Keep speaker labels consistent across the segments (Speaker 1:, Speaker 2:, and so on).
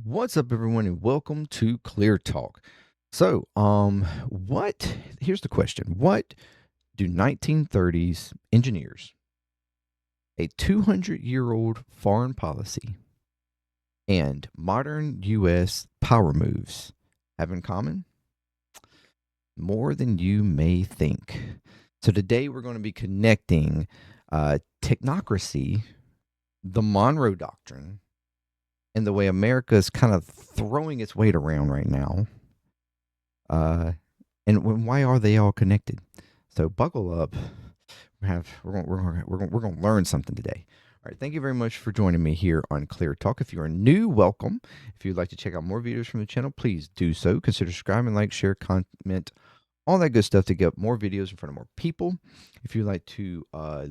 Speaker 1: What's up, everyone, and welcome to ClearTalk. Here's the question. What do 1930s engineers, a 200-year-old foreign policy, and modern U.S. power moves have in common? More than you may think. So today we're going to be connecting technocracy, the Monroe Doctrine, and the way America is kind of throwing its weight around right now. And why are they all connected? So buckle up. We're going to learn something today. All right, thank you very much for joining me here on Clear Talk. If you are new, welcome. If you'd like to check out more videos from the channel, please do so. Consider subscribing, like, share, comment, all that good stuff to get more videos in front of more people. If you'd like to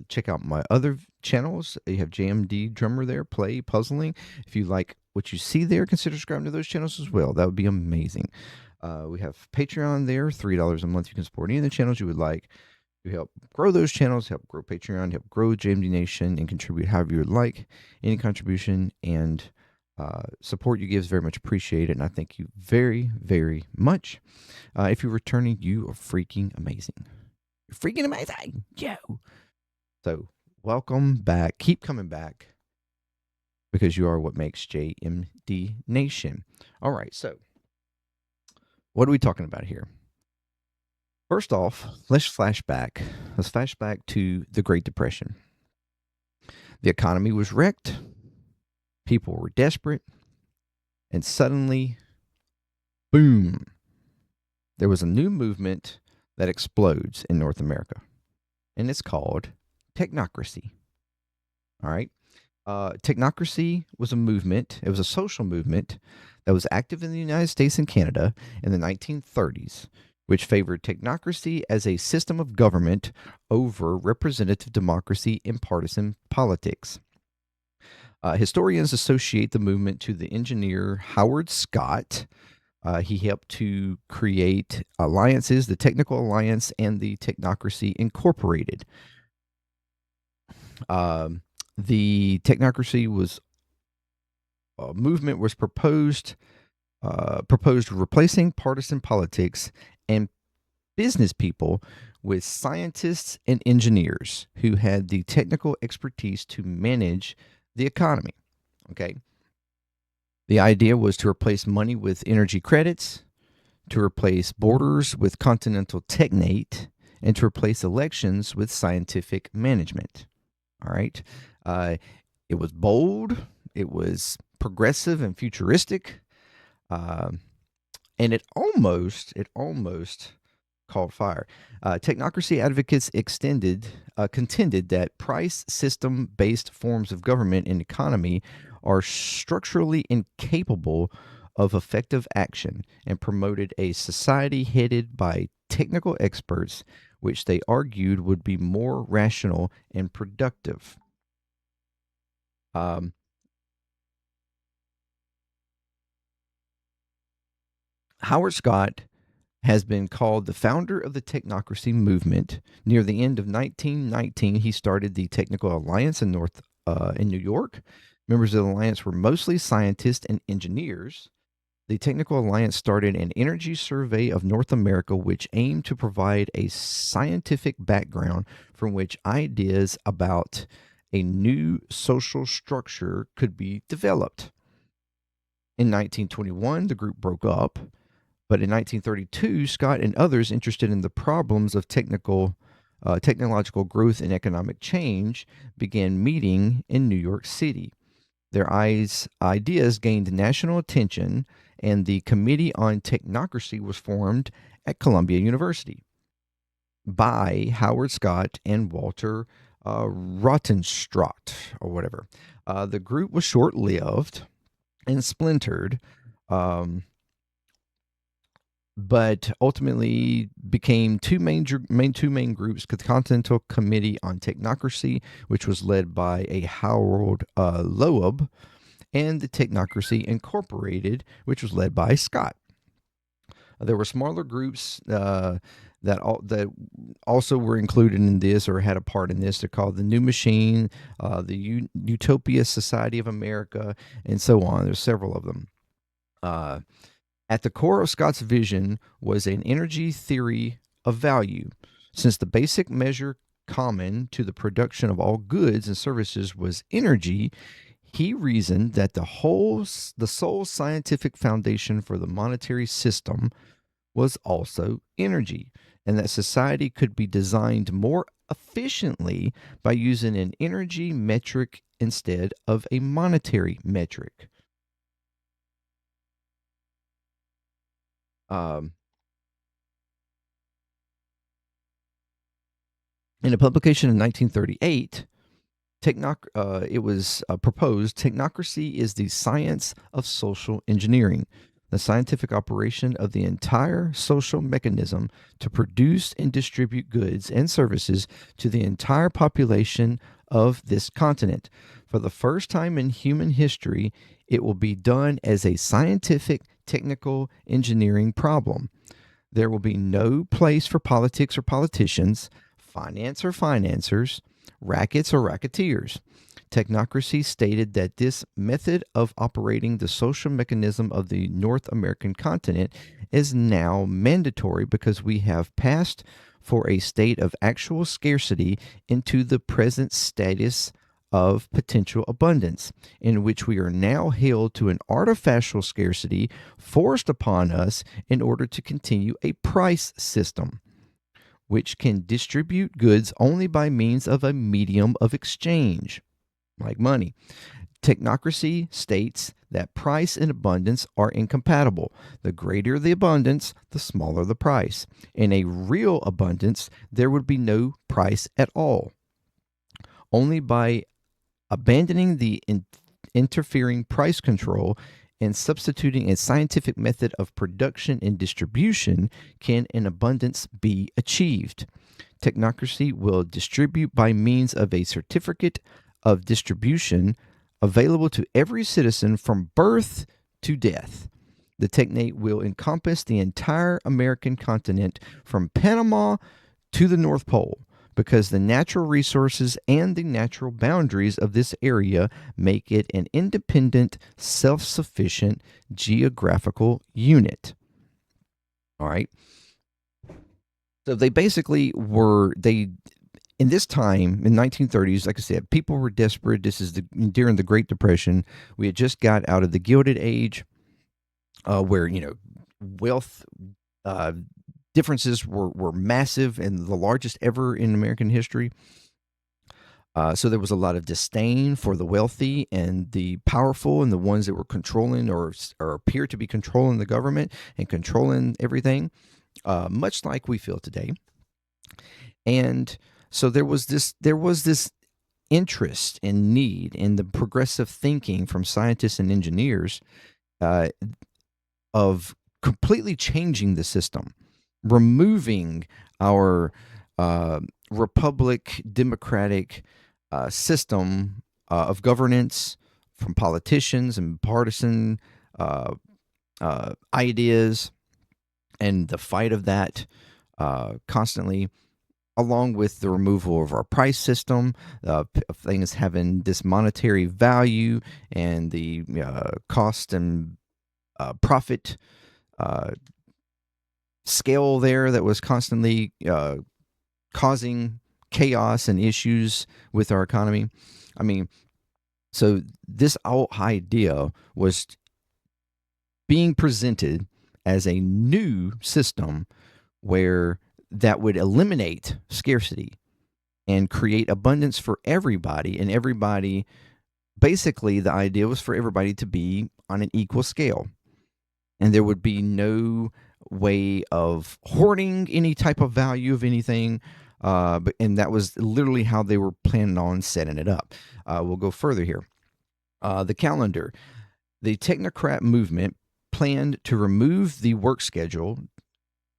Speaker 1: check out my other channels, you have JMD Drummer there, Play, Puzzling. If you like what you see there, consider subscribing to those channels as well. That would be amazing. We have Patreon there, $3 a month. You can support any of the channels you would like to help grow those channels, help grow Patreon, help grow JMD Nation, and contribute however you would like. Any contribution and support you give is very much appreciated, and I thank you very, very much. If you're returning, you are freaking amazing. You're freaking amazing. Yo. So welcome back. Keep coming back because you are what makes JMD Nation. All right, so what are we talking about here? First off, let's flash back. Let's flash back to the Great Depression. The economy was wrecked. People were desperate. And suddenly, boom, there was a new movement that explodes in North America. And it's called Technocracy. All right. Technocracy was a movement. It was a social movement that was active in the United States and Canada in the 1930s, which favored technocracy as a system of government over representative democracy in partisan politics. Historians associate the movement to the engineer Howard Scott. He helped to create alliances, the Technical Alliance and the Technocracy Incorporated. The Technocracy movement was proposed replacing partisan politics and business people with scientists and engineers who had the technical expertise to manage the economy. Okay. The idea was to replace money with energy credits, to replace borders with continental technate, and to replace elections with scientific management. All right. It was bold, it was progressive and futuristic. And it almost caught fire. Technocracy advocates contended that price system-based forms of government and economy are structurally incapable of effective action and promoted a society headed by technical experts, which they argued would be more rational and productive. Howard Scott has been called the founder of the technocracy movement. Near the end of 1919, he started the Technical Alliance in New York. Members of the alliance were mostly scientists and engineers. The Technical Alliance started an energy survey of North America, which aimed to provide a scientific background from which ideas about a new social structure could be developed. In 1921, the group broke up, but in 1932, Scott and others interested in the problems of technological growth and economic change began meeting in New York City. Their ideas gained national attention, and the Committee on Technocracy was formed at Columbia University by Howard Scott and Walter Rottenstraat, or whatever. The group was short-lived and splintered, but ultimately became two main groups: the Continental Committee on Technocracy, which was led by a Harold Loeb, and the Technocracy Incorporated, which was led by Scott. There were smaller groups that also were included in this or had a part in this. They're called the New Machine, the Utopia Society of America, and so on. There's several of them. Uh, at the core of Scott's vision was an energy theory of value. Since the basic measure common to the production of all goods and services was energy, he reasoned that the sole scientific foundation for the monetary system was also energy, and that society could be designed more efficiently by using an energy metric instead of a monetary metric. Um, in a publication in 1938, it was proposed technocracy is the science of social engineering, the scientific operation of the entire social mechanism to produce and distribute goods and services to the entire population of this continent. For the first time in human history, it will be done as a scientific, technical engineering problem. There will be no place for politics or politicians, finance or financiers, rackets or racketeers. Technocracy stated that this method of operating the social mechanism of the North American continent is now mandatory because we have passed for a state of actual scarcity into the present status of potential abundance, in which we are now held to an artificial scarcity forced upon us in order to continue a price system, which can distribute goods only by means of a medium of exchange, like money. Technocracy states that price and abundance are incompatible. The greater the abundance, the smaller the price. In a real abundance, there would be no price at all. Only by abandoning the interfering price control and substituting a scientific method of production and distribution can an abundance be achieved. Technocracy will distribute by means of a certificate of distribution available to every citizen from birth to death. The technate will encompass the entire American continent from Panama to the North Pole, because the natural resources and the natural boundaries of this area make it an independent, self sufficient geographical unit. All right. So they basically were, in this time in 1930s, like I said, people were desperate. This is during the Great Depression. We had just got out of the Gilded Age, where wealth differences were massive and the largest ever in American history. So there was a lot of disdain for the wealthy and the powerful and the ones that were controlling or appear to be controlling the government and controlling everything, much like we feel today. And so there was this interest and need in the progressive thinking from scientists and engineers of completely changing the system, removing our republic democratic system of governance from politicians and partisan ideas and the fight of that constantly, along with the removal of our price system, things having this monetary value and the cost and profit scale there that was constantly causing chaos and issues with our economy. I mean, so this whole idea was being presented as a new system where that would eliminate scarcity and create abundance for everybody. And everybody, basically, the idea was for everybody to be on an equal scale. And there would be no way of hoarding any type of value of anything. And that was literally how they were planning on setting it up. We'll go further here. The calendar. The technocrat movement planned to remove the work schedule,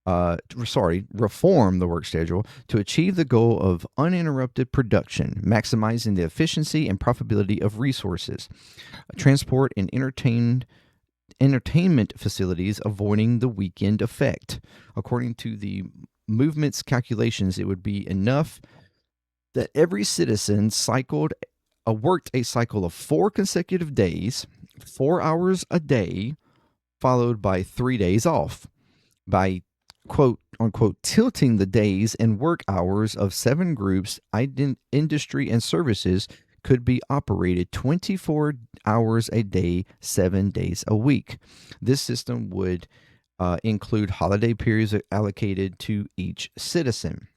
Speaker 1: reform the work schedule to achieve the goal of uninterrupted production, maximizing the efficiency and profitability of resources, transport, and entertainment facilities, avoiding the weekend effect. According to the movement's calculations, it would be enough that every citizen worked a cycle of 4 consecutive days, 4 hours a day, followed by 3 days off. By quote unquote tilting the days and work hours of 7 groups, industry and services could be operated 24 hours a day, 7 days a week. This system would include holiday periods allocated to each citizen.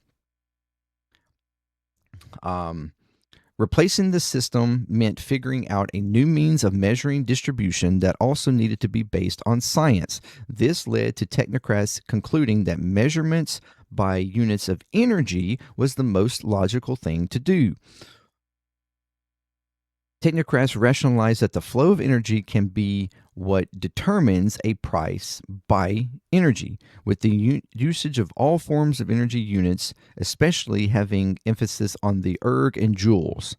Speaker 1: Replacing the system meant figuring out a new means of measuring distribution that also needed to be based on science. This led to technocrats concluding that measurements by units of energy was the most logical thing to do. Technocrats rationalized that the flow of energy can be what determines a price by energy, with the usage of all forms of energy units, especially having emphasis on the erg and joules.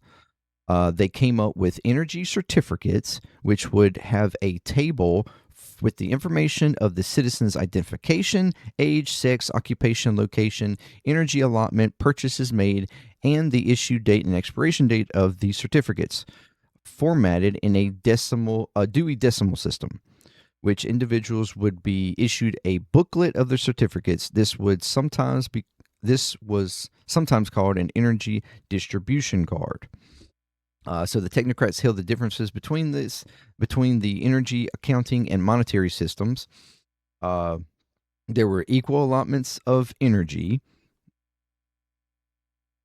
Speaker 1: They came up with energy certificates, which would have a table with the information of the citizen's identification, age, sex, occupation, location, energy allotment, purchases made, and the issue date and expiration date of the certificates, formatted in a Dewey Decimal System, which individuals would be issued a booklet of their certificates. This was sometimes called an energy distribution card. So the technocrats held the differences between the energy accounting and monetary systems. There were equal allotments of energy.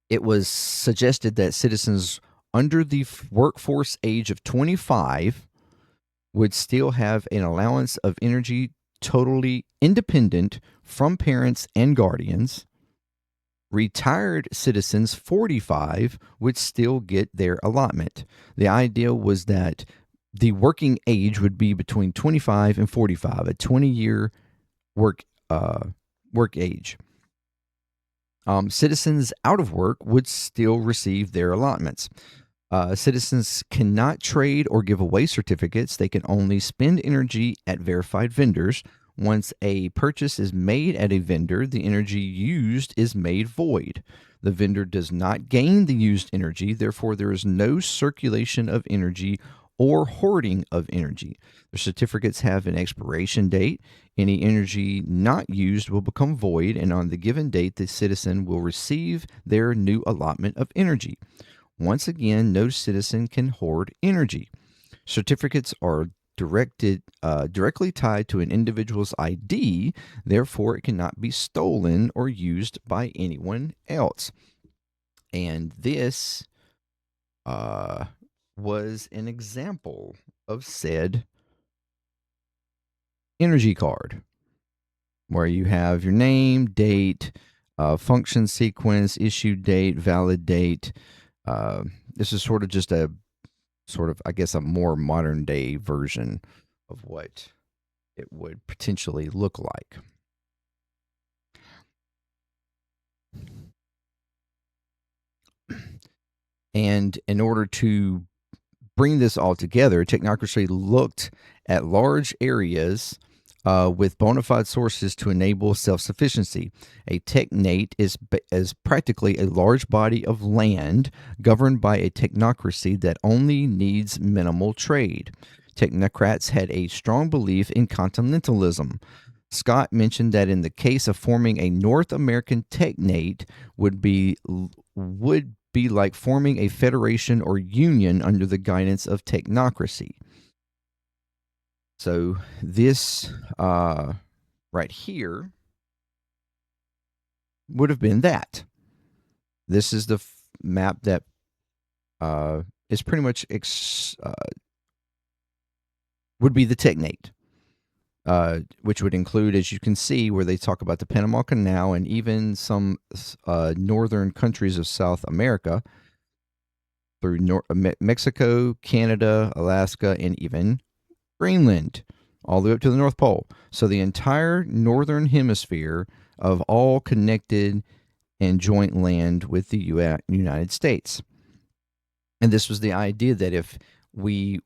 Speaker 1: It was suggested that citizens under the workforce age of 25 would still have an allowance of energy totally independent from parents and guardians. Retired citizens 45 would still get their allotment. The idea was that the working age would be between 25 and 45, a 20-year work age. Citizens out of work would still receive their allotments. Citizens cannot trade or give away certificates. They can only spend energy at verified vendors. Once a purchase is made at a vendor, the energy used is made void. The vendor does not gain the used energy, therefore there is no circulation of energy or hoarding of energy. The certificates have an expiration date. Any energy not used will become void, and on the given date, the citizen will receive their new allotment of energy. Once again, no citizen can hoard energy. Certificates are directly tied to an individual's ID, therefore it cannot be stolen or used by anyone else. And this was an example of said energy card, where you have your name, date, function sequence, issue date, valid date. This is sort of just a more modern day version of what it would potentially look like. And in order to bring this all together, Technocracy looked at large areas with bona fide sources to enable self-sufficiency. A technate is practically a large body of land governed by a technocracy that only needs minimal trade. Technocrats had a strong belief in continentalism. Scott mentioned that in the case of forming a North American technate would be like forming a federation or union under the guidance of technocracy. So this right here would have been that. This is the map that is pretty much would be the technate, which would include, as you can see, where they talk about the Panama Canal and even some northern countries of South America through Mexico, Canada, Alaska, and even Greenland, all the way up to the North Pole. So the entire northern hemisphere of all connected and joint land with the United States. And this was the idea that if we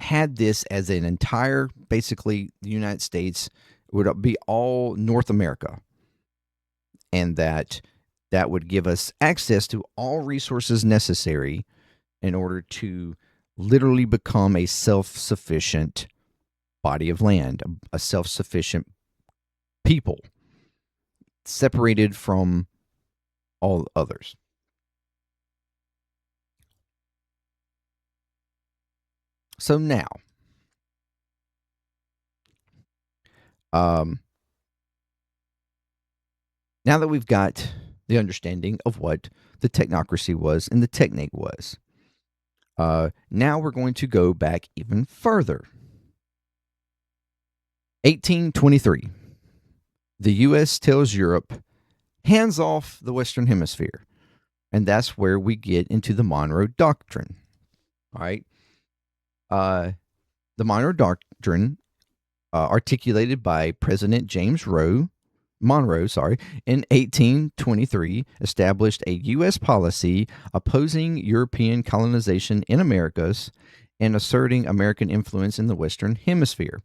Speaker 1: had this as an entire, basically the United States would be all North America, and that would give us access to all resources necessary in order to literally become a self-sufficient body of land, a self-sufficient people, separated from all others. So now, now that we've got the understanding of what the technocracy was and the technique was, now we're going to go back even further. 1823, the U.S. tells Europe, hands off the Western Hemisphere. And that's where we get into the Monroe Doctrine. All right. The Monroe Doctrine, articulated by President James Monroe, in 1823, established a U.S. policy opposing European colonization in Americas and asserting American influence in the Western Hemisphere.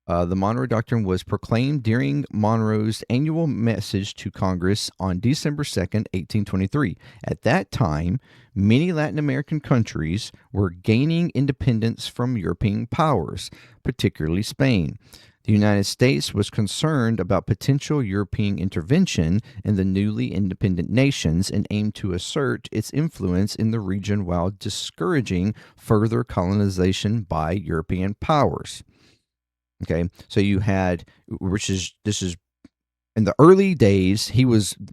Speaker 1: The Monroe Doctrine was proclaimed during Monroe's annual message to Congress on December 2nd, 1823. At that time, many Latin American countries were gaining independence from European powers, particularly Spain. The United States was concerned about potential European intervention in the newly independent nations and aimed to assert its influence in the region while discouraging further colonization by European powers. Okay, so you had, this is in the early days.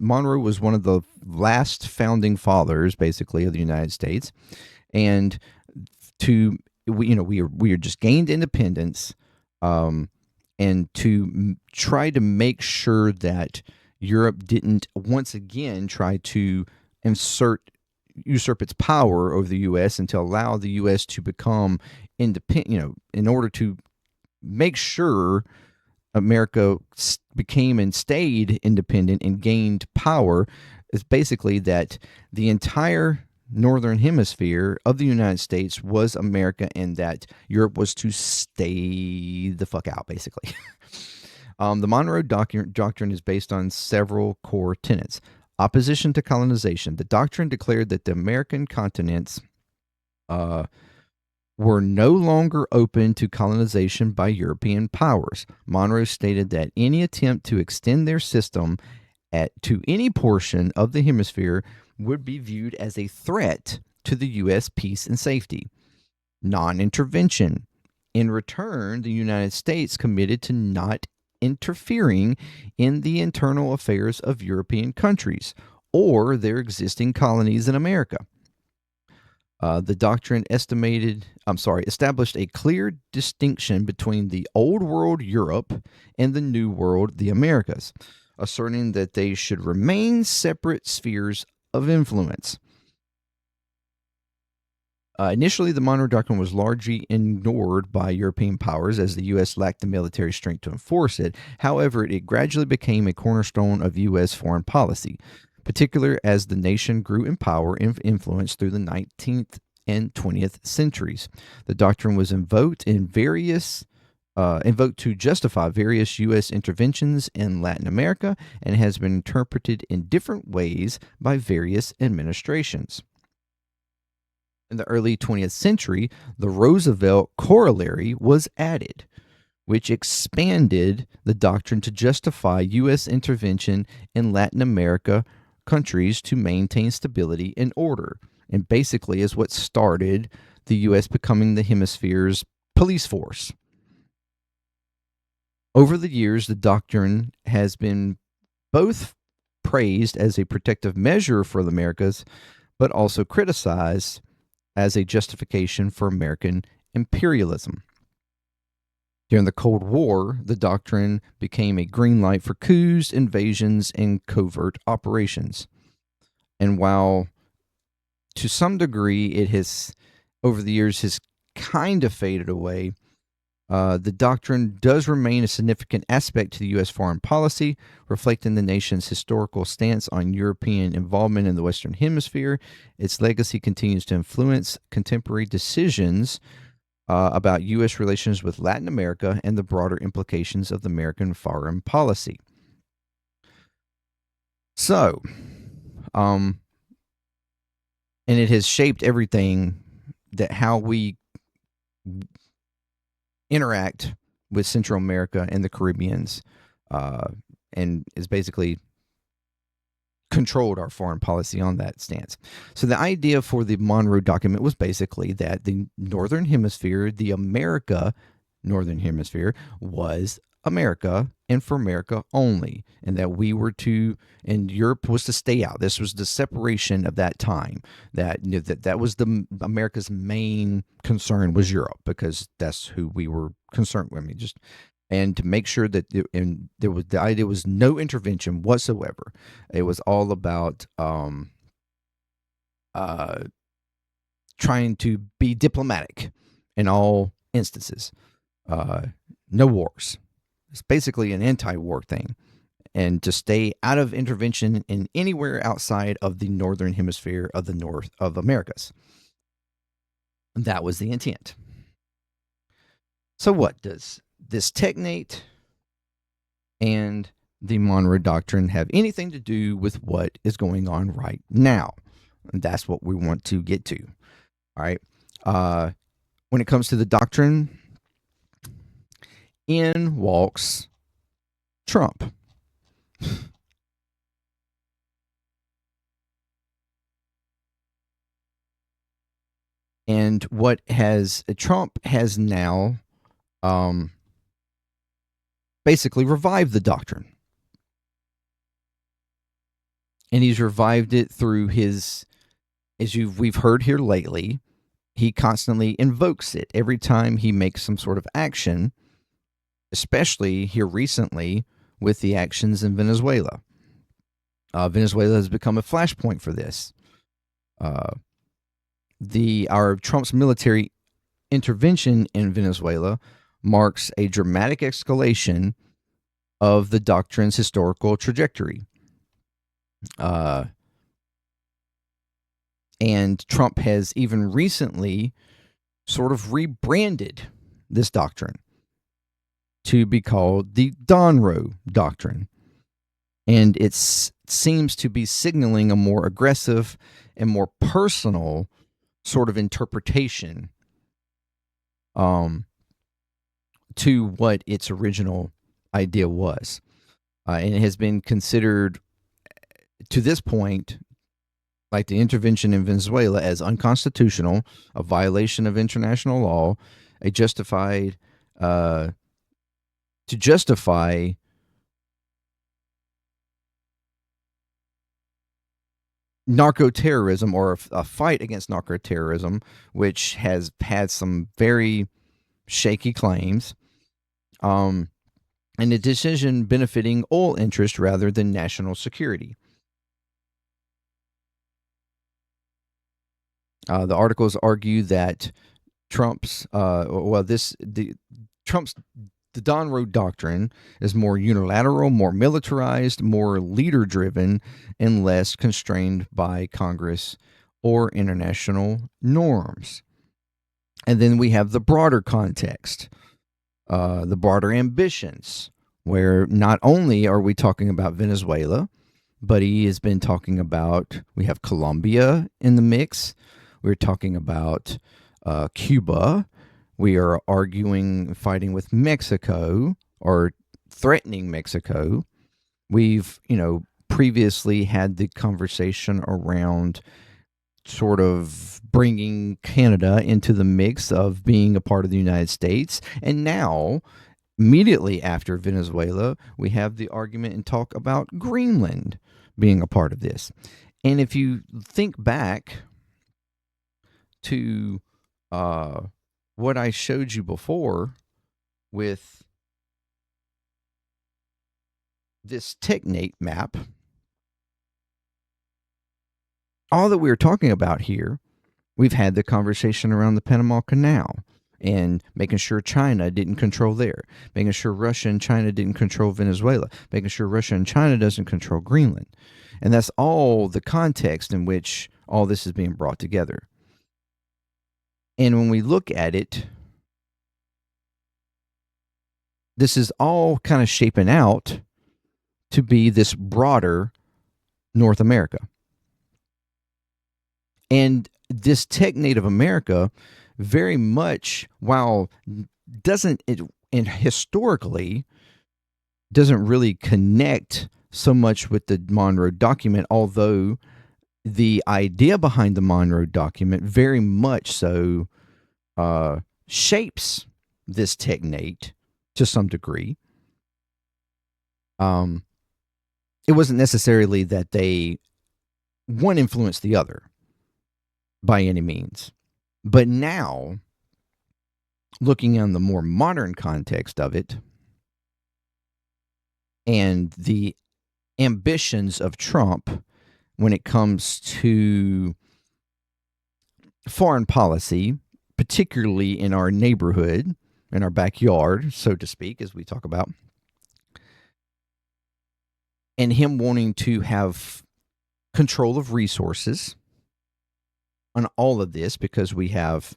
Speaker 1: Monroe was one of the last founding fathers, basically, of the United States, and we are just gained independence, and to try to make sure that Europe didn't once again try to usurp its power over the U.S. and to allow the U.S. to become independent. In order to make sure America became and stayed independent and gained power, is basically that the entire northern hemisphere of the United States was America, and that Europe was to stay the fuck out, basically. The Monroe Doctrine is based on several core tenets. Opposition to colonization. The doctrine declared that the American continents were no longer open to colonization by European powers. Monroe stated that any attempt to extend their system to any portion of the hemisphere would be viewed as a threat to the U.S. peace and safety. Non-intervention. In return, the United States committed to not interfering in the internal affairs of European countries or their existing colonies in America. The doctrine established a clear distinction between the Old World Europe and the New World, the Americas, asserting that they should remain separate spheres of influence. Initially, the Monroe Doctrine was largely ignored by European powers as the U.S. lacked the military strength to enforce it. However, it gradually became a cornerstone of U.S. foreign policy, particularly as the nation grew in power and influence through the 19th and 20th centuries. The doctrine was invoked to justify various U.S. interventions in Latin America and has been interpreted in different ways by various administrations. In the early 20th century, the Roosevelt Corollary was added, which expanded the doctrine to justify U.S. intervention in Latin America countries to maintain stability and order, and basically is what started the U.S. becoming the hemisphere's police force. Over the years, the doctrine has been both praised as a protective measure for the Americas, but also criticized as a justification for American imperialism. During the Cold War, the doctrine became a green light for coups, invasions, and covert operations. And while to some degree it has, over the years, has kind of faded away, the doctrine does remain a significant aspect to the U.S. foreign policy, reflecting the nation's historical stance on European involvement in the Western Hemisphere. Its legacy continues to influence contemporary decisions about U.S. relations with Latin America and the broader implications of the American foreign policy. So, and it has shaped everything that how we interact with Central America and the Caribbeans, and is basically controlled our foreign policy on that stance. So the idea for the Monroe document was basically that the Northern Hemisphere, the Northern Hemisphere, was America and for America only, and that we were to, and Europe was to stay out. This was the separation of that time. That was the America's main concern was Europe, because that's who we were concerned with. I mean, just and to make sure that the idea was no intervention whatsoever. It was all about trying to be diplomatic in all instances. No wars. It's basically an anti-war thing, and to stay out of intervention in anywhere outside of the Northern Hemisphere of the North of Americas. That was the intent. So what does this technate and the Monroe Doctrine have anything to do with what is going on right now? And that's what we want to get to. All right. When it comes to the doctrine, in walks Trump. And Trump has now basically revived the doctrine. And he's revived it through his, we've heard here lately, he constantly invokes it every time he makes some sort of action, especially here recently with the actions in Venezuela. Venezuela has become a flashpoint for this. Trump's military intervention in Venezuela marks a dramatic escalation of the doctrine's historical trajectory. And Trump has even recently sort of rebranded this doctrine to be called the Monroe Doctrine. And it seems to be signaling a more aggressive and more personal sort of interpretation to what its original idea was. And it has been considered, to this point, like the intervention in Venezuela, as unconstitutional, a violation of international law, to justify narco-terrorism, or a fight against narco-terrorism, which has had some very shaky claims, and a decision benefiting oil interest rather than national security. The articles argue that Trump's the Monroe Doctrine is more unilateral, more militarized, more leader-driven, and less constrained by Congress or international norms. And then we have the broader context, the broader ambitions, where not only are we talking about Venezuela, but he has been talking about, we have Colombia in the mix. We're talking about Cuba. We are fighting with Mexico, or threatening Mexico. We've, previously had the conversation around sort of bringing Canada into the mix of being a part of the United States. And now, immediately after Venezuela, we have the argument and talk about Greenland being a part of this. And if you think back to what I showed you before with this technate map, all that we were talking about here, we've had the conversation around the Panama Canal and making sure China didn't control there, making sure Russia and China didn't control Venezuela, making sure Russia and China doesn't control Greenland. And that's all the context in which all this is being brought together. And when we look at it, this is all kind of shaping out to be this broader North America. And this technate of America very much, while and historically doesn't really connect so much with the Monroe document, although the idea behind the Monroe document very much so shapes this technate to some degree. It wasn't necessarily that they one influenced the other by any means. But now, looking on the more modern context of it and the ambitions of Trump when it comes to foreign policy, particularly in our neighborhood, in our backyard, so to speak, as we talk about, and him wanting to have control of resources on all of this, because we have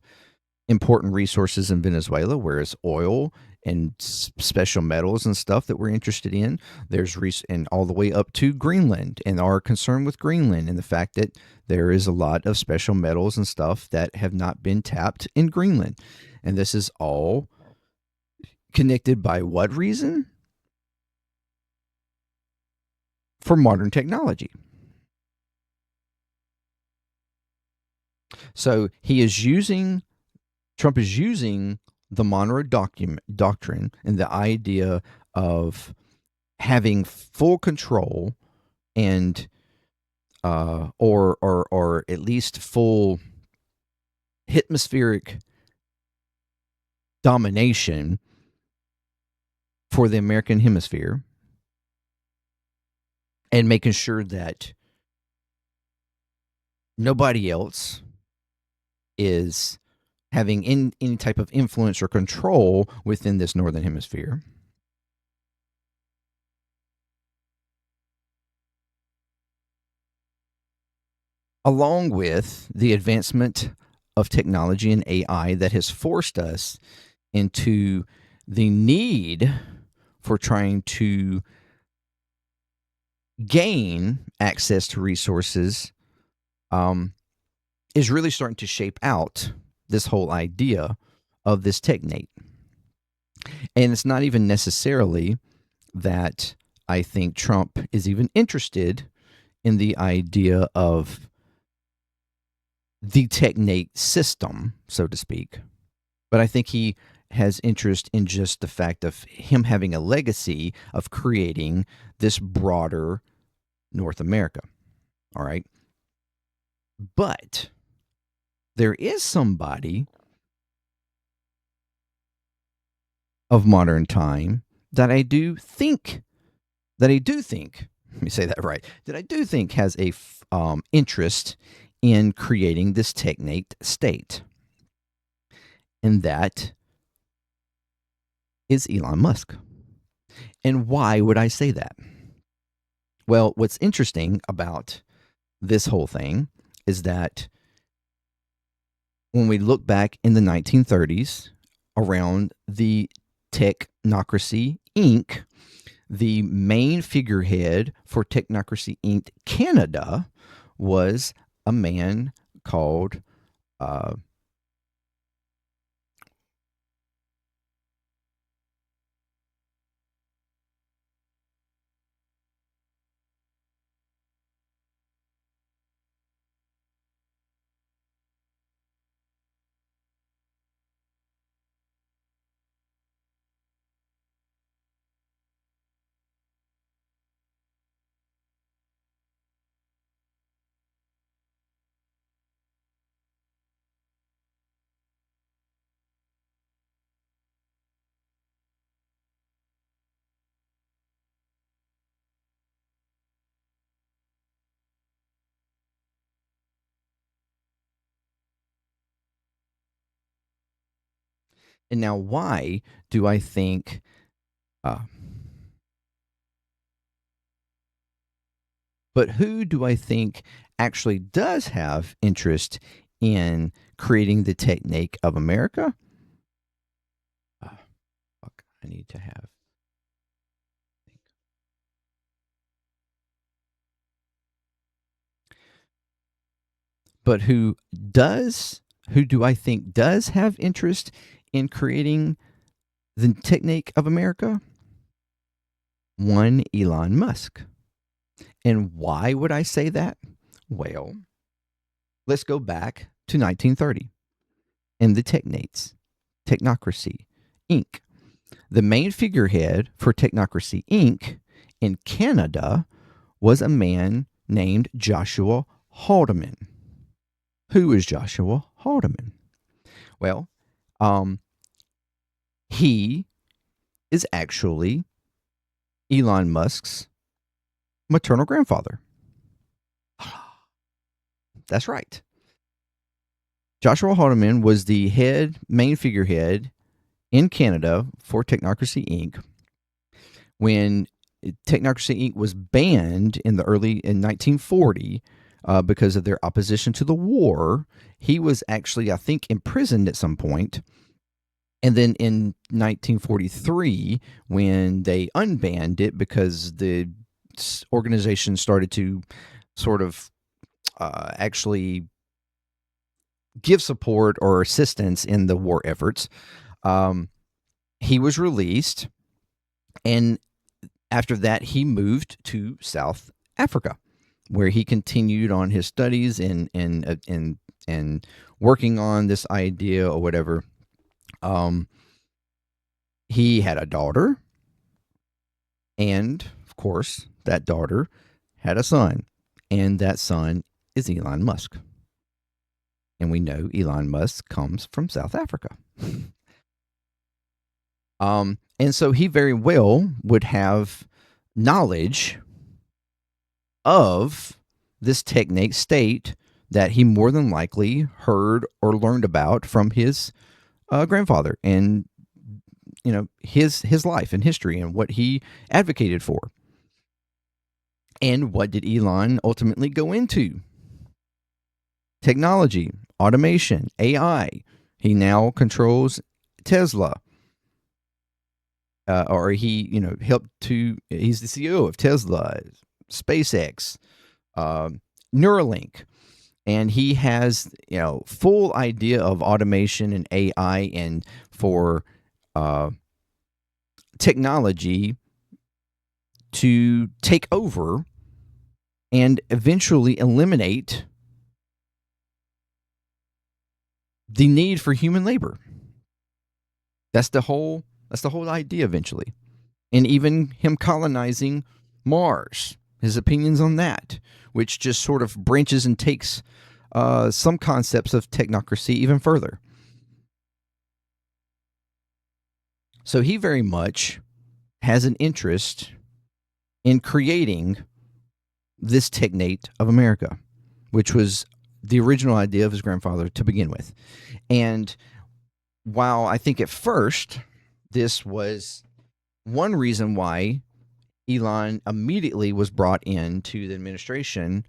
Speaker 1: important resources in Venezuela, whereas oil and special metals and stuff that we're interested in. There's and all the way up to Greenland and our concern with Greenland and the fact that there is a lot of special metals and stuff that have not been tapped in Greenland. And this is all connected by what reason? For modern technology. So Trump is using the Monroe Doctrine and the idea of having full control and or at least full atmospheric domination for the American hemisphere, and making sure that nobody else is having any type of influence or control within this northern hemisphere. Along with the advancement of technology and AI that has forced us into the need for trying to gain access to resources, is really starting to shape out this whole idea of this technate. And it's not even necessarily that I think Trump is even interested in the idea of the technate system, so to speak. But I think he has interest in just the fact of him having a legacy of creating this broader North America. All right. But there is somebody of modern time that I do think, let me say that right, that I do think has a interest in creating this technate state. And that is Elon Musk. And why would I say that? Well, what's interesting about this whole thing is that when we look back in the 1930s around the Technocracy Inc., the main figurehead for Technocracy Inc. Canada was a man called and now why do I think but who do I think actually does have interest in creating the technique of America? I need to have. But who do I think does have interest in creating The technique of America? One Elon Musk. And why would I say that? Well, let's go back to 1930 and the Technocracy, Inc. The main figurehead for Technocracy, Inc. in Canada was a man named Joshua Haldeman. Who is Joshua Haldeman? Well, he is actually Elon Musk's maternal grandfather. That's right. Joshua Haldeman was the main figurehead in Canada for Technocracy Inc. When Technocracy Inc. was banned in 1940 because of their opposition to the war, he was actually, I think, imprisoned at some point. And then in 1943, when they unbanned it because the organization started to sort of actually give support or assistance in the war efforts, he was released. And after that, he moved to South Africa, where he continued on his studies and working on this idea or whatever. He had a daughter, and of course, that daughter had a son, and that son is Elon Musk. And we know Elon Musk comes from South Africa. And so he very well would have knowledge of this technique state that he more than likely heard or learned about from his grandfather and, you know, his life and history and what he advocated for. And what did Elon ultimately go into? Technology, automation, AI. He now controls Tesla. Or he, helped to, he's the CEO of Tesla, SpaceX, Neuralink. And he has, full idea of automation and AI and for technology to take over and eventually eliminate the need for human labor. That's the whole idea eventually. And even him colonizing Mars, his opinions on that, which just sort of branches and takes some concepts of technocracy even further. So he very much has an interest in creating this technate of America, which was the original idea of his grandfather to begin with. And while I think at first this was one reason why Elon immediately was brought into the administration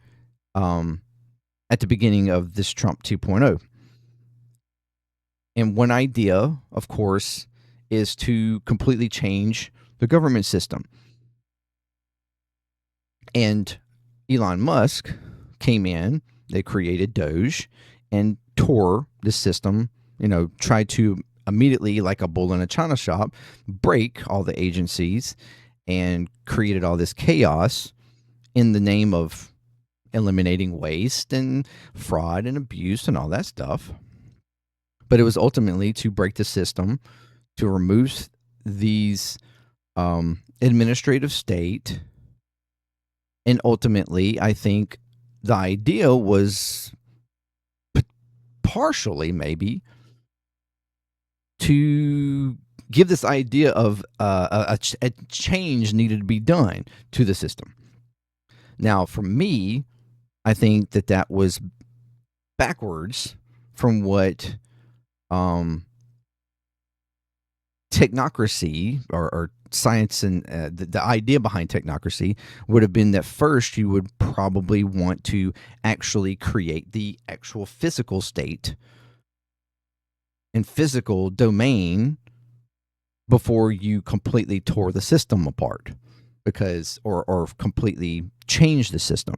Speaker 1: at the beginning of this Trump 2.0. And one idea, of course, is to completely change the government system. And Elon Musk came in, they created Doge and tore the system, tried to immediately, like a bull in a china shop, break all the agencies and created all this chaos in the name of eliminating waste and fraud and abuse and all that stuff. But it was ultimately to break the system, to remove these administrative state. And ultimately, I think the idea was partially maybe to give this idea of a change needed to be done to the system. Now, for me, I think that was backwards from what technocracy or science and the idea behind technocracy would have been that first you would probably want to actually create the actual physical state and physical domain before you completely tore the system apart, because or completely change the system.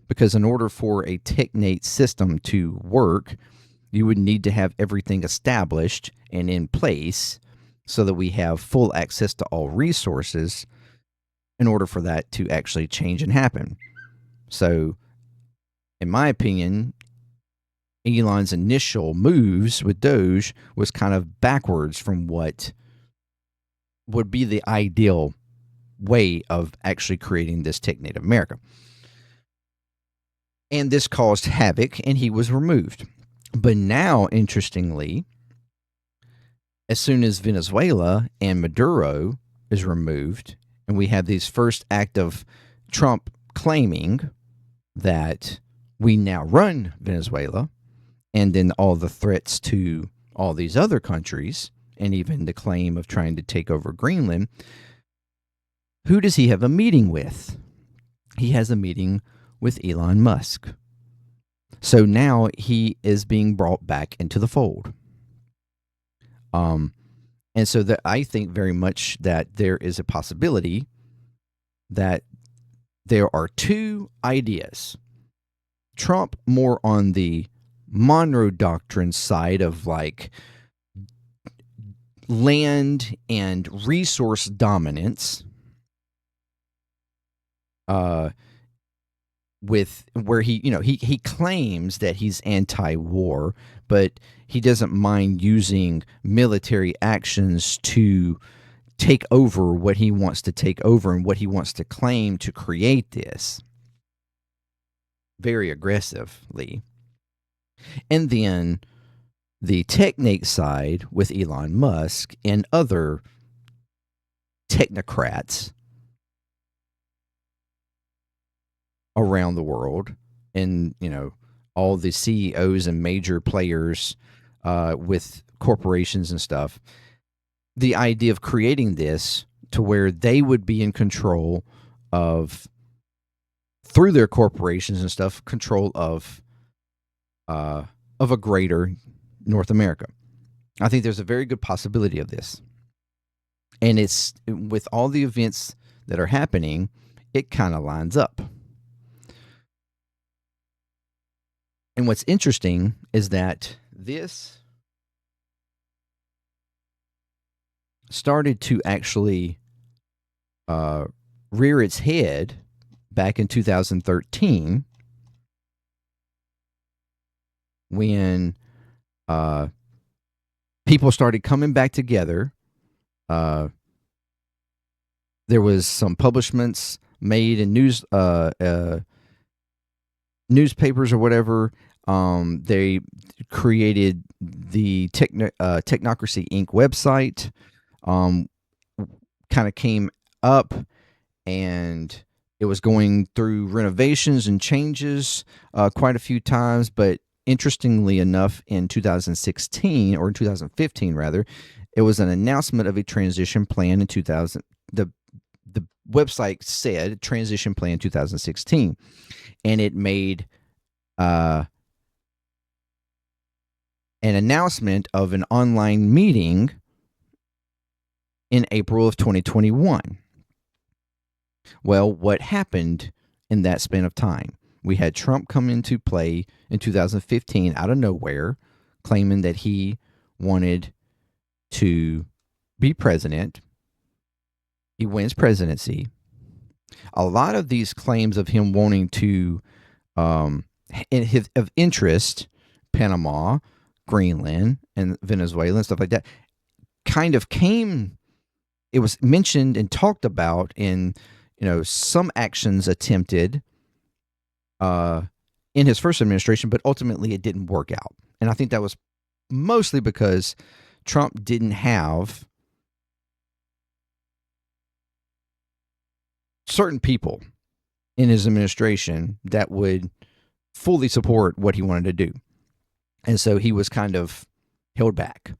Speaker 1: Because in order for a technate system to work, you would need to have everything established and in place so that we have full access to all resources in order for that to actually change and happen. So, in my opinion, Elon's initial moves with Doge was kind of backwards from what would be the ideal way of actually creating this Tech Native America. And this caused havoc, and he was removed. But now, interestingly, as soon as Venezuela and Maduro is removed, and we have these first act of Trump claiming that we now run Venezuela, and then all the threats to all these other countries, and even the claim of trying to take over Greenland, who does he have a meeting with? He has a meeting with Elon Musk. So now he is being brought back into the fold. And so that I think very much that there is a possibility that there are two ideas. Trump more on the Monroe Doctrine side of like land and resource dominance, with where he claims that he's anti-war, but he doesn't mind using military actions to take over what he wants to take over and what he wants to claim to create this very aggressively. And then the technique side with Elon Musk and other technocrats around the world, and all the CEOs and major players with corporations and stuff, the idea of creating this to where they would be in control of, through their corporations and stuff, control of a greater North America. I think there's a very good possibility of this. And it's, with all the events that are happening, it kind of lines up. And what's interesting is that this started to actually rear its head back in 2013 when people started coming back together. There was some publishments made in newspapers or whatever. They created the Technocracy Inc. website. Kind of came up, and it was going through renovations and changes quite a few times. But interestingly enough, in 2016, or in 2015 rather, it was an announcement of a transition plan in 2000. The website said transition plan 2016, and it made an announcement of an online meeting in April of 2021. Well, what happened in that span of time? We had Trump come into play in 2015 out of nowhere, claiming that he wanted to be president. He wins presidency. A lot of these claims of him wanting to, of interest, Panama, Greenland, and Venezuela and stuff like that, kind of came, it was mentioned and talked about in, some actions attempted in his first administration, but ultimately it didn't work out. And I think that was mostly because Trump didn't have certain people in his administration that would fully support what he wanted to do. And so he was kind of held back,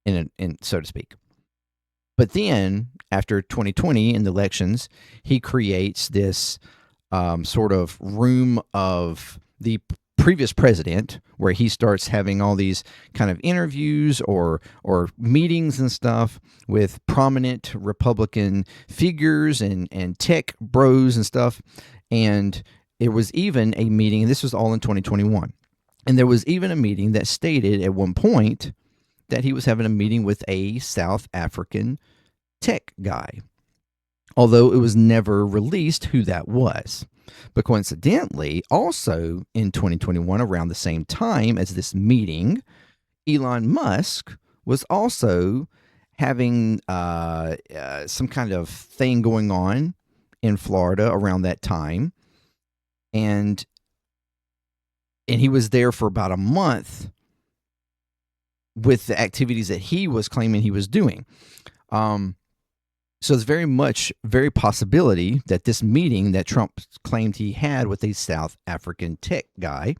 Speaker 1: in so to speak. But then, after 2020 in the elections, he creates this sort of room of the previous president, where he starts having all these kind of interviews or meetings and stuff with prominent Republican figures and tech bros and stuff. And there was even a meeting, and this was all in 2021, and there was even a meeting that stated at one point that he was having a meeting with a South African tech guy, although it was never released who that was. But coincidentally, also in 2021, around the same time as this meeting, Elon Musk was also having some kind of thing going on in Florida around that time. And he was there for about a month with the activities that he was claiming he was doing. So it's very possibility that this meeting that Trump claimed he had with a South African tech guy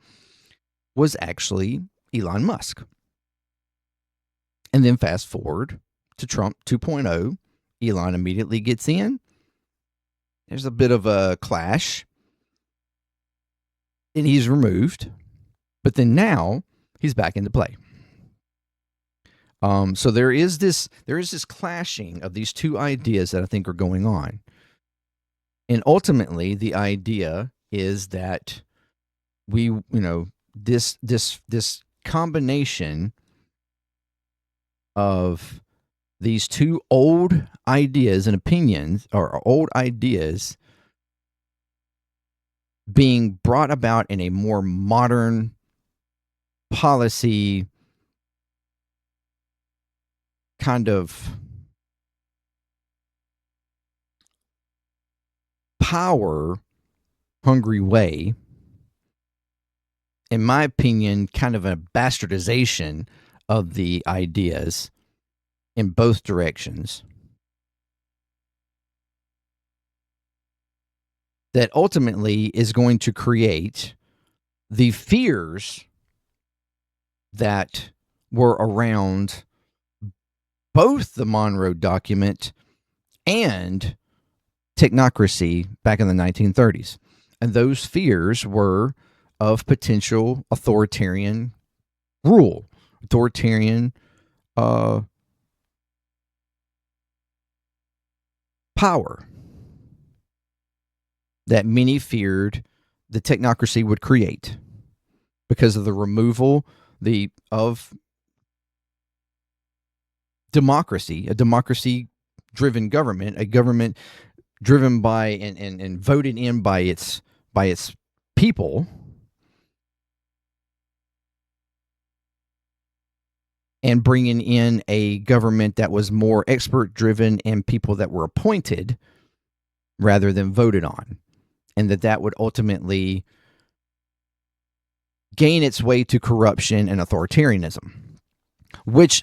Speaker 1: was actually Elon Musk. And then fast forward to Trump 2.0, Elon immediately gets in. There's a bit of a clash, and he's removed. But then now he's back into play. So there is this clashing of these two ideas that I think are going on. And ultimately, the idea is that this combination of these two old ideas and opinions, or old ideas, being brought about in a more modern policy kind of power hungry way, in my opinion, kind of a bastardization of the ideas in both directions, that ultimately is going to create the fears that were around both the Monroe document and Technocracy back in the 1930s. And those fears were of potential authoritarian rule, authoritarian power that many feared the Technocracy would create because of the removal of democracy, a democracy-driven government, a government driven by and voted in by its people, and bringing in a government that was more expert-driven and people that were appointed rather than voted on, and that would ultimately gain its way to corruption and authoritarianism, which,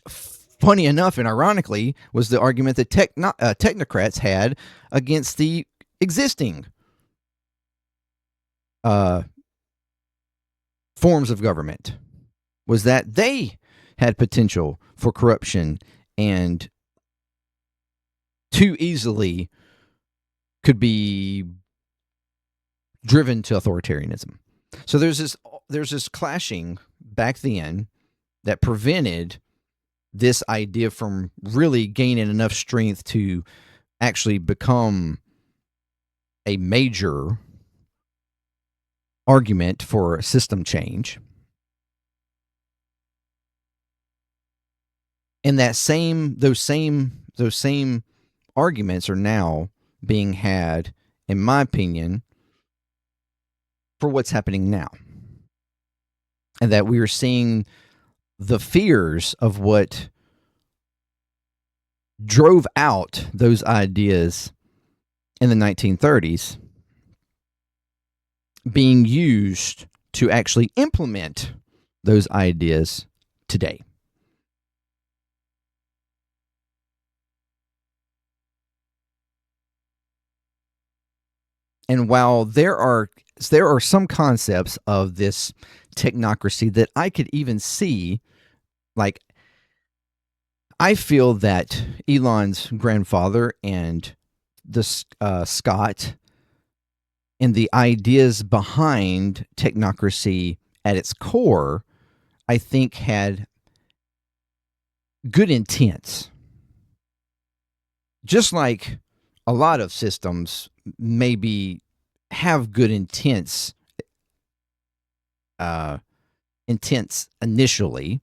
Speaker 1: funny enough and ironically, was the argument that technocrats had against the existing forms of government, was that they had potential for corruption and too easily could be driven to authoritarianism. So there's this clashing back then that prevented this idea from really gaining enough strength to actually become a major argument for system change. And those same arguments are now being had, in my opinion, for what's happening now. And that we are seeing the fears of what drove out those ideas in the 1930s being used to actually implement those ideas today. And while there are some concepts of this technocracy that I could even see, like, I feel that Elon's grandfather and the Scott and the ideas behind technocracy at its core, I think, had good intents. Just like a lot of systems maybe have good intents initially,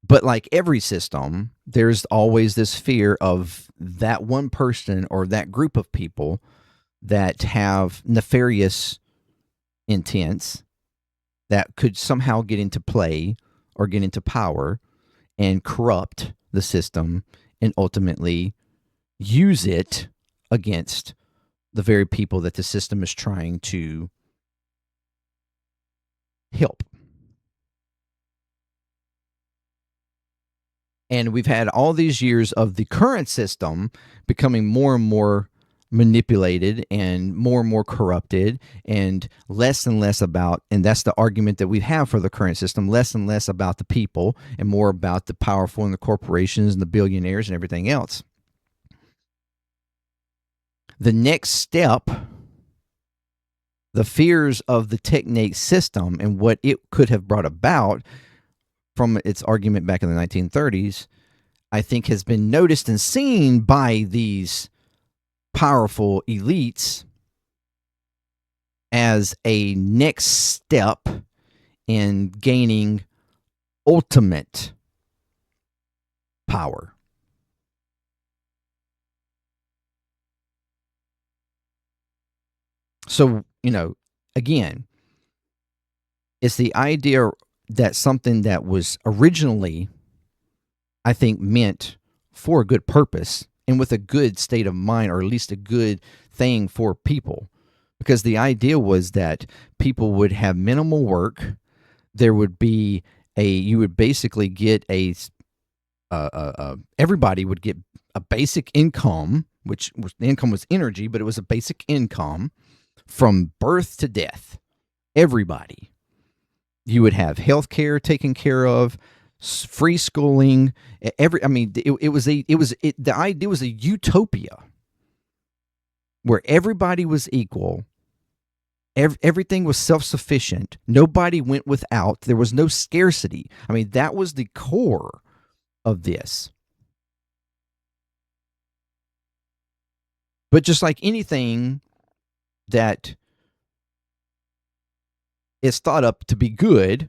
Speaker 1: But like every system, there's always this fear of that one person or that group of people that have nefarious intents that could somehow get into play or get into power and corrupt the system and ultimately use it against the very people that the system is trying to help. And we've had all these years of the current system becoming more and more manipulated and more corrupted and less about, and that's the argument that we have for the current system, less and less about the people and more about the powerful and the corporations and the billionaires and everything else. The next step, the fears of the technate system and what it could have brought about from its argument back in the 1930s, I think has been noticed and seen by these powerful elites as a next step in gaining ultimate power. So, again, it's the idea that something that was originally, I think, meant for a good purpose and with a good state of mind, or at least a good thing for people. Because the idea was that people would have minimal work. There would be you would basically get everybody would get a basic income, which was, the income was energy, but it was a basic income from birth to death. Everybody. You would have health care taken care of, free schooling. The idea was a utopia where everybody was equal. Everything was self-sufficient. Nobody went without. There was no scarcity. I mean, that was the core of this. But just like anything that is thought up to be good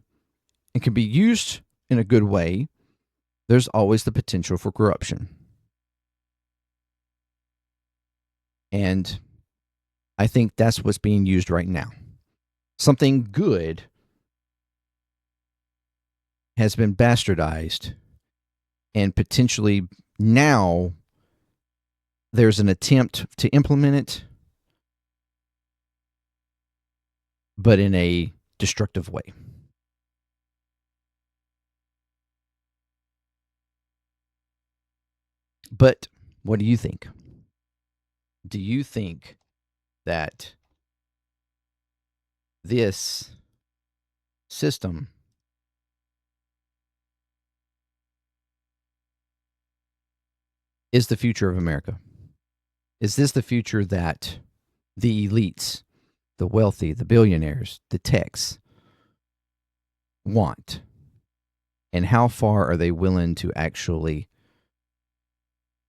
Speaker 1: and can be used in a good way, there's always the potential for corruption. And I think that's what's being used right now. Something good has been bastardized, and potentially now there's an attempt to implement it, but in a destructive way. But what do you think? Do you think that this system is the future of America? Is this the future that the elites, the wealthy, the billionaires, the techs want? And how far are they willing to actually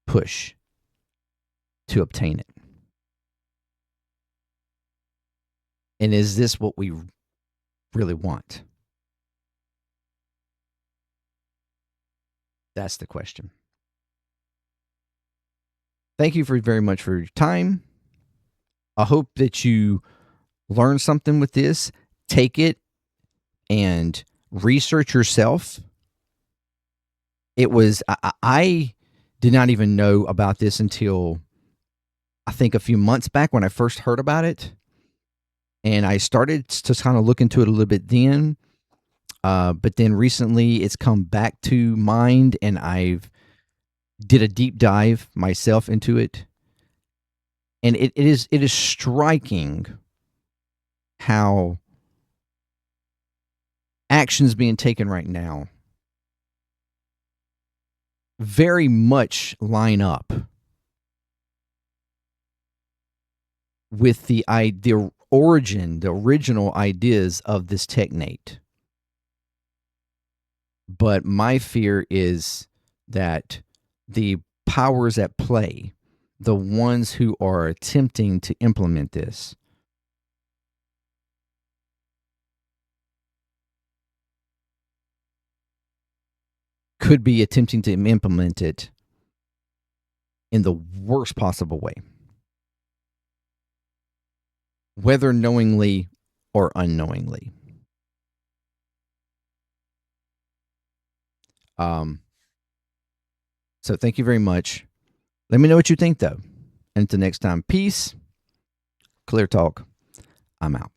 Speaker 1: push to obtain it? And is this what we really want? That's the question. Thank you very much for your time. I hope that you learn something with this. Take it and research yourself. I did not even know about this until I think a few months back when I first heard about it. And I started to kind of look into it a little bit then. But then recently it's come back to mind, and I've did a deep dive myself into it. And it is striking how actions being taken right now very much line up with the origin, the original ideas of this technate. But my fear is that the powers at play, the ones who are attempting to implement this, could be attempting to implement it in the worst possible way, whether knowingly or unknowingly. So thank you very much. Let me know what you think, though. And until next time, peace. Clear Talk. I'm out.